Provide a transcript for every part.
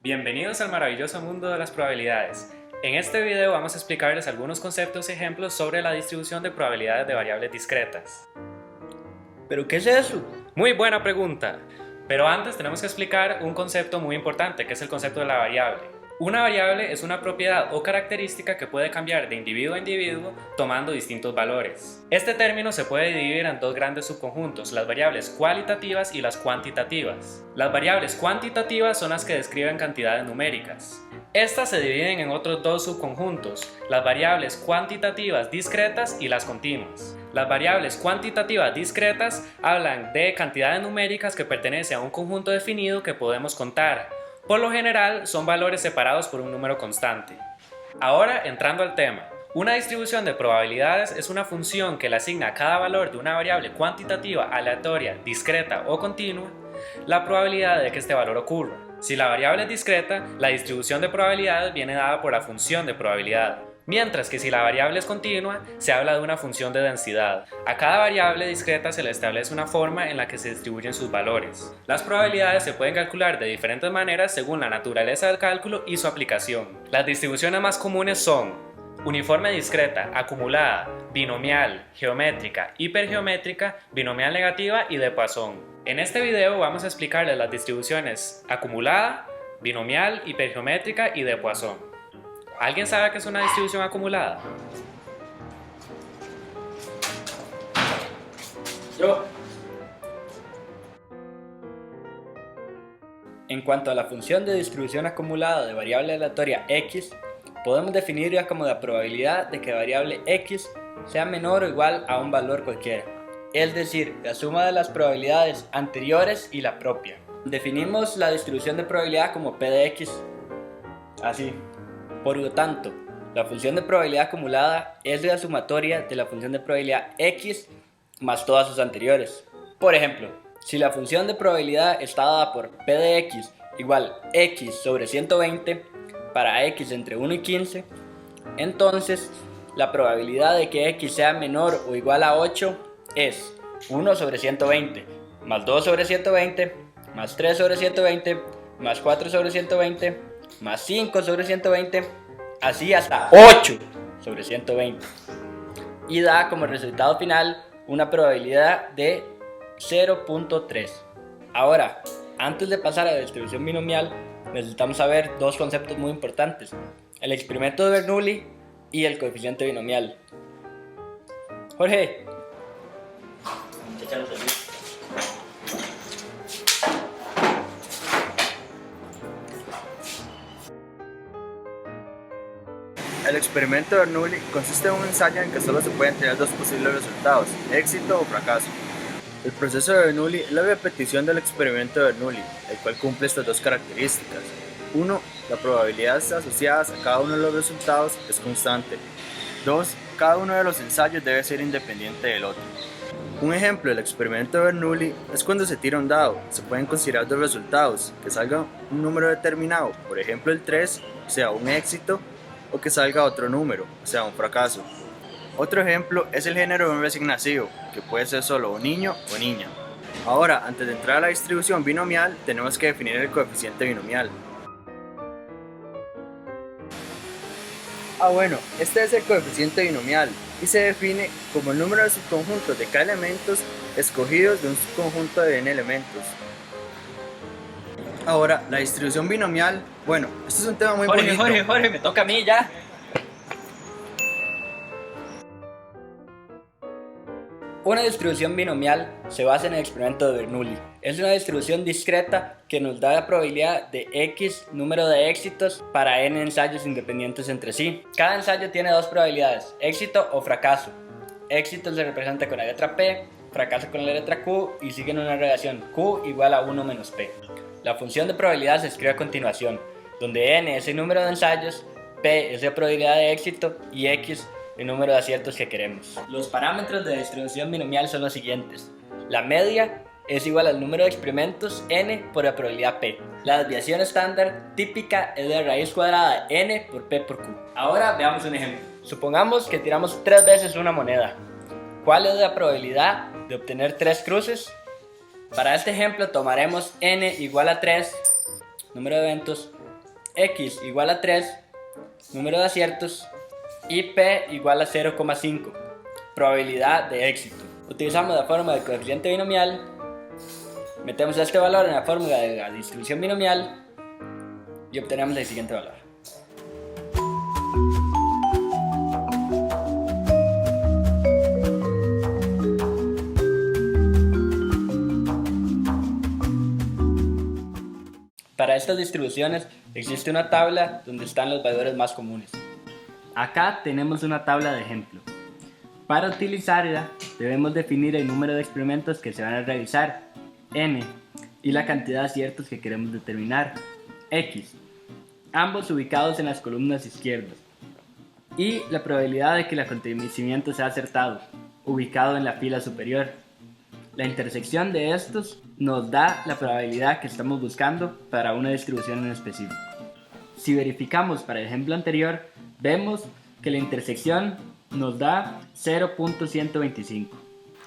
Bienvenidos al maravilloso mundo de las probabilidades. En este video vamos a explicarles algunos conceptos y ejemplos sobre la distribución de probabilidades de variables discretas. ¿Pero qué es eso? Muy buena pregunta. Pero antes tenemos que explicar un concepto muy importante, que es el concepto de la variable. Una variable es una propiedad o característica que puede cambiar de individuo a individuo tomando distintos valores. Este término se puede dividir en dos grandes subconjuntos, las variables cualitativas y las cuantitativas. Las variables cuantitativas son las que describen cantidades numéricas. Estas se dividen en otros dos subconjuntos, las variables cuantitativas discretas y las continuas. Las variables cuantitativas discretas hablan de cantidades numéricas que pertenecen a un conjunto definido que podemos contar. Por lo general, son valores separados por un número constante. Ahora, entrando al tema. Una distribución de probabilidades es una función que le asigna a cada valor de una variable cuantitativa, aleatoria, discreta o continua la probabilidad de que este valor ocurra. Si la variable es discreta, la distribución de probabilidades viene dada por la función de probabilidad. Mientras que si la variable es continua, se habla de una función de densidad. A cada variable discreta se le establece una forma en la que se distribuyen sus valores. Las probabilidades se pueden calcular de diferentes maneras según la naturaleza del cálculo y su aplicación. Las distribuciones más comunes son uniforme discreta, acumulada, binomial, geométrica, hipergeométrica, binomial negativa y de Poisson. En este video vamos a explicarles las distribuciones acumulada, binomial, hipergeométrica y de Poisson. ¿Alguien sabe qué es una distribución acumulada? Yo. En cuanto a la función de distribución acumulada de variable aleatoria x, podemos definirla como la probabilidad de que variable x sea menor o igual a un valor cualquiera, es decir, la suma de las probabilidades anteriores y la propia. Definimos la distribución de probabilidad como p de x, así. Por lo tanto, la función de probabilidad acumulada es la sumatoria de la función de probabilidad x más todas sus anteriores. Por ejemplo, si la función de probabilidad está dada por p de x igual x sobre 120 para x entre 1 y 15, entonces la probabilidad de que x sea menor o igual a 8 es 1 sobre 120 más 2 sobre 120 más 3 sobre 120 más 4 sobre 120 más 5 sobre 120, así hasta 8 sobre 120. Y da como resultado final una probabilidad de 0.3. Ahora, antes de pasar a la distribución binomial, necesitamos saber dos conceptos muy importantes: el experimento de Bernoulli y el coeficiente binomial. Jorge, échalos así. El experimento de Bernoulli consiste en un ensayo en que solo se pueden tener dos posibles resultados, éxito o fracaso. El proceso de Bernoulli es la repetición del experimento de Bernoulli, el cual cumple estas dos características. 1. La probabilidad asociada a cada uno de los resultados es constante. 2. Cada uno de los ensayos debe ser independiente del otro. Un ejemplo del experimento de Bernoulli es cuando se tira un dado. Se pueden considerar dos resultados, que salga un número determinado, por ejemplo el 3, o sea un éxito, o que salga otro número, o sea un fracaso. Otro ejemplo es el género de un recién nacido, que puede ser solo un niño o niña. Ahora, antes de entrar a la distribución binomial, tenemos que definir el coeficiente binomial. Bueno, este es el coeficiente binomial y se define como el número de subconjuntos de k elementos escogidos de un subconjunto de n elementos. Ahora, la distribución binomial, bueno, este es un tema muy bonito. Jorge, me toca a mí ya. Una distribución binomial se basa en el experimento de Bernoulli. Es una distribución discreta que nos da la probabilidad de x número de éxitos para n ensayos independientes entre sí. Cada ensayo tiene dos probabilidades, éxito o fracaso. Éxito se representa con la letra P, fracaso con la letra Q y siguen una relación Q igual a 1 menos P. La función de probabilidad se escribe a continuación, donde n es el número de ensayos, P es la probabilidad de éxito y x el número de aciertos que queremos. Los parámetros de la distribución binomial son los siguientes. La media es igual al número de experimentos n por la probabilidad p. La desviación estándar típica es la raíz cuadrada de n por p por q. Ahora veamos un ejemplo. Supongamos que tiramos 3 veces una moneda. ¿Cuál es la probabilidad de obtener 3 cruces? Para este ejemplo tomaremos n igual a 3, número de eventos, X igual a 3, número de aciertos, y P igual a 0,5, probabilidad de éxito. Utilizamos la fórmula del coeficiente binomial, metemos este valor en la fórmula de la distribución binomial y obtenemos el siguiente valor. Para estas distribuciones existe una tabla donde están los valores más comunes. Acá tenemos una tabla de ejemplo. Para utilizarla debemos definir el número de experimentos que se van a realizar, n, y la cantidad de aciertos que queremos determinar, x, ambos ubicados en las columnas izquierdas, y la probabilidad de que el acontecimiento sea acertado, ubicado en la fila superior. La intersección de estos nos da la probabilidad que estamos buscando para una distribución en específico. Si verificamos para el ejemplo anterior, vemos que la intersección nos da 0.125.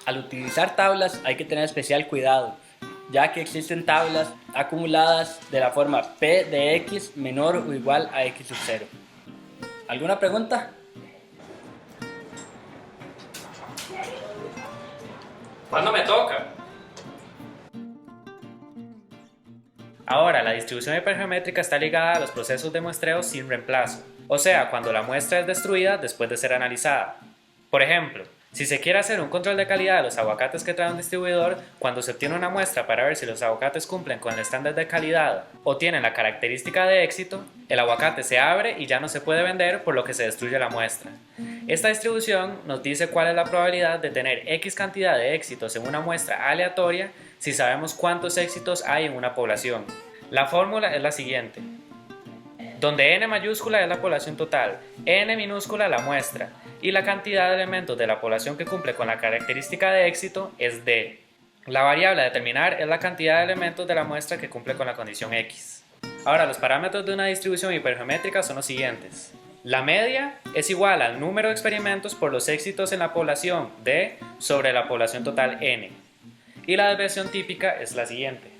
Al utilizar tablas hay que tener especial cuidado, ya que existen tablas acumuladas de la forma P de X menor o igual a X sub 0. ¿Alguna pregunta? ¿Cuándo me toca? Ahora, la distribución hipergeométrica está ligada a los procesos de muestreo sin reemplazo, o sea, cuando la muestra es destruida después de ser analizada. Por ejemplo, si se quiere hacer un control de calidad de los aguacates que trae un distribuidor, cuando se obtiene una muestra para ver si los aguacates cumplen con el estándar de calidad o tienen la característica de éxito, el aguacate se abre y ya no se puede vender, por lo que se destruye la muestra. Esta distribución nos dice cuál es la probabilidad de tener X cantidad de éxitos en una muestra aleatoria si sabemos cuántos éxitos hay en una población. La fórmula es la siguiente, donde n mayúscula es la población total, n minúscula la muestra, y la cantidad de elementos de la población que cumple con la característica de éxito es d. La variable a determinar es la cantidad de elementos de la muestra que cumple con la condición x. Ahora, los parámetros de una distribución hipergeométrica son los siguientes. La media es igual al número de experimentos por los éxitos en la población d sobre la población total n. Y la desviación típica es la siguiente.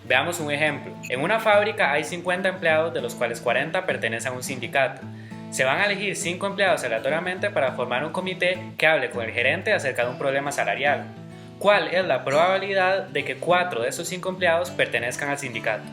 Veamos un ejemplo. En una fábrica hay 50 empleados, de los cuales 40 pertenecen a un sindicato. Se van a elegir 5 empleados aleatoriamente para formar un comité que hable con el gerente acerca de un problema salarial. ¿Cuál es la probabilidad de que 4 de esos 5 empleados pertenezcan al sindicato?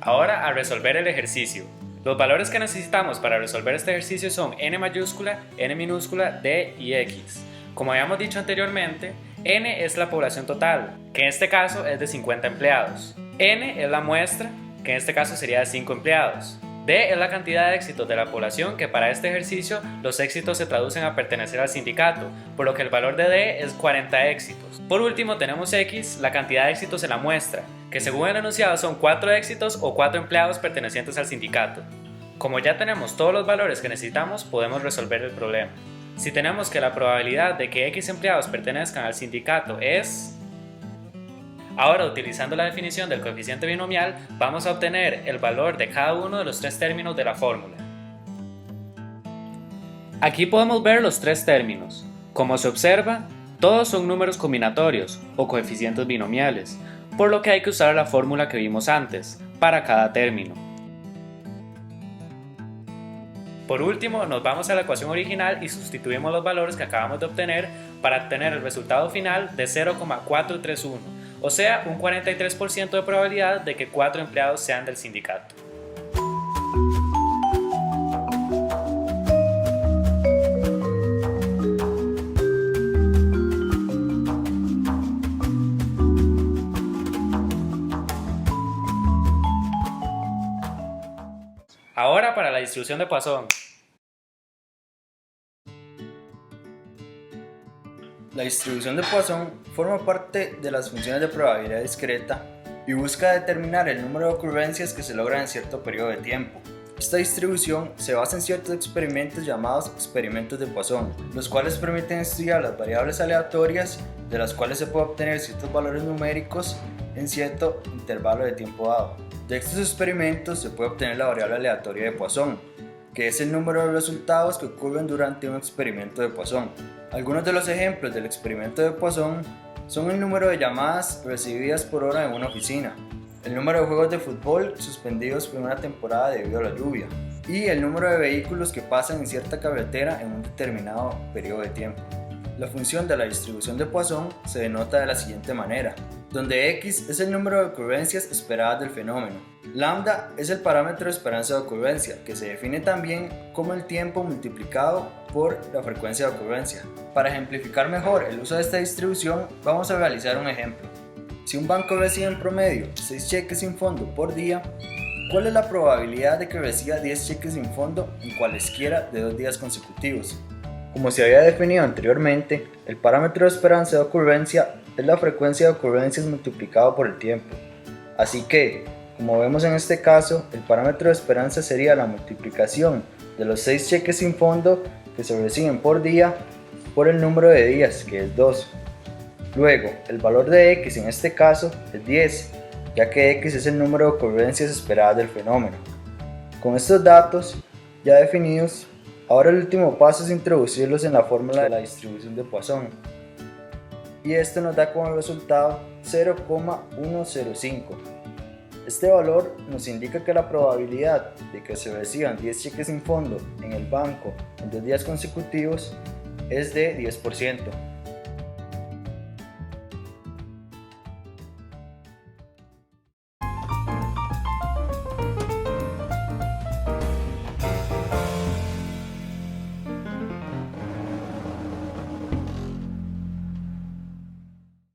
Ahora, a resolver el ejercicio. Los valores que necesitamos para resolver este ejercicio son n mayúscula, n minúscula, d y x. Como habíamos dicho anteriormente, n es la población total, que en este caso es de 50 empleados. N es la muestra, que en este caso sería de 5 empleados. D es la cantidad de éxitos de la población, que para este ejercicio los éxitos se traducen a pertenecer al sindicato, por lo que el valor de D es 40 éxitos. Por último tenemos X, la cantidad de éxitos en la muestra, que según el enunciado son 4 éxitos o 4 empleados pertenecientes al sindicato. Como ya tenemos todos los valores que necesitamos, podemos resolver el problema. Si tenemos que la probabilidad de que X empleados pertenezcan al sindicato es... Ahora, utilizando la definición del coeficiente binomial, vamos a obtener el valor de cada uno de los 3 términos de la fórmula. Aquí podemos ver los 3 términos. Como se observa, todos son números combinatorios o coeficientes binomiales, por lo que hay que usar la fórmula que vimos antes, para cada término. Por último, nos vamos a la ecuación original y sustituimos los valores que acabamos de obtener para obtener el resultado final de 0,431. O sea, un 43% de probabilidad de que 4 empleados sean del sindicato. Ahora para la distribución de Poisson. La distribución de Poisson forma parte de las funciones de probabilidad discreta y busca determinar el número de ocurrencias que se logran en cierto periodo de tiempo. Esta distribución se basa en ciertos experimentos llamados experimentos de Poisson, los cuales permiten estudiar las variables aleatorias de las cuales se puede obtener ciertos valores numéricos en cierto intervalo de tiempo dado. De estos experimentos se puede obtener la variable aleatoria de Poisson, que es el número de resultados que ocurren durante un experimento de Poisson. Algunos de los ejemplos del experimento de Poisson son el número de llamadas recibidas por hora en una oficina, el número de juegos de fútbol suspendidos por una temporada debido a la lluvia y el número de vehículos que pasan en cierta carretera en un determinado periodo de tiempo. La función de la distribución de Poisson se denota de la siguiente manera, donde x es el número de ocurrencias esperadas del fenómeno. Lambda es el parámetro de esperanza de ocurrencia, que se define también como el tiempo multiplicado por la frecuencia de ocurrencia. Para ejemplificar mejor el uso de esta distribución, vamos a realizar un ejemplo. Si un banco recibe en promedio 6 cheques sin fondo por día, ¿cuál es la probabilidad de que reciba 10 cheques sin fondo en cualesquiera de 2 días consecutivos? Como se había definido anteriormente, el parámetro de esperanza de ocurrencia es la frecuencia de ocurrencias multiplicado por el tiempo. Así que, como vemos en este caso, el parámetro de esperanza sería la multiplicación de los 6 cheques sin fondo que se reciben por día por el número de días, que es 2. Luego, el valor de x en este caso es 10, ya que x es el número de ocurrencias esperadas del fenómeno. Con estos datos ya definidos, ahora el último paso es introducirlos en la fórmula de la distribución de Poisson. Y esto nos da como resultado 0,105. Este valor nos indica que la probabilidad de que se reciban 10 cheques sin fondo en el banco en 2 días consecutivos es de 10%.